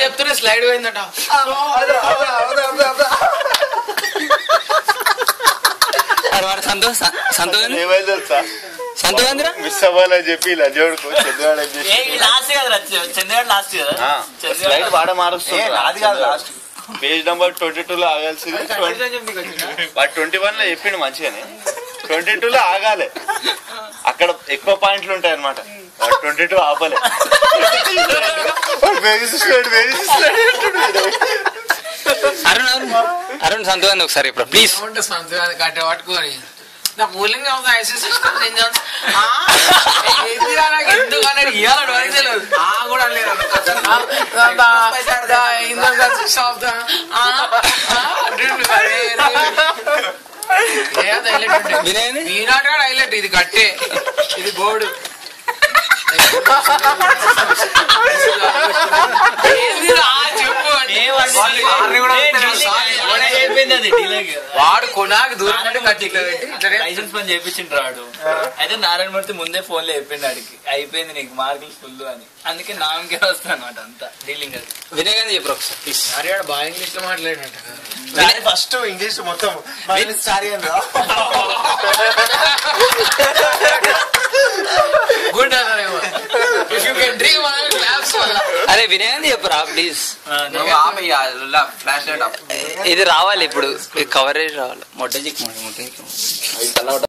చెప్తుంటే స్లైడ్ పోయిందట. సంతోషంగా మిస్ అవ్వాలని చెప్పి ఇలా జోడుకు స్లైడ్ వాడ మారుస్తుంది. పేజ్ నెంబర్ 22 లో ఆగాల్సింది 21 లో చెప్పిండు మంచిగానే. 22 లో ఆగాలి, అక్కడ ఎక్కువ పాయింట్లు ఉంటాయి అనమాట. 22 ఆపలే. అరుణ్ సంతోషం ఒకసారి ఇప్పుడు ప్లీజ్. కట్టే పట్టుకొని నా మూలంగా హైలైట్. ఇది కట్టే, ఇది బోర్డు. వాడు కొనాకి దూరం లైసెన్స్ పని చేయించిండు రాడు. అయితే నారాయణమూర్తి ముందే ఫోన్ లో చెప్పిండు ఆడికి, అయిపోయింది నీకు మార్కులు ఫుల్ అని. అందుకే నాకే వస్తాను అనమాట అంతా డీలింగ్. అది వినయ్ గాంధీ చెప్పు ఒకసారి. బాగా ఇంగ్లీష్ లో మాట్లాడినట్టు. ఫస్ట్ ఇంగ్లీష్ మొత్తం గుడ్. అరే వినయ్ గాంధీ చెప్పురా ప్లీజ్. ఫ్లాష్ ఇది రావాలి ఇప్పుడు, కవరేజ్ రావాలి. మొట్ట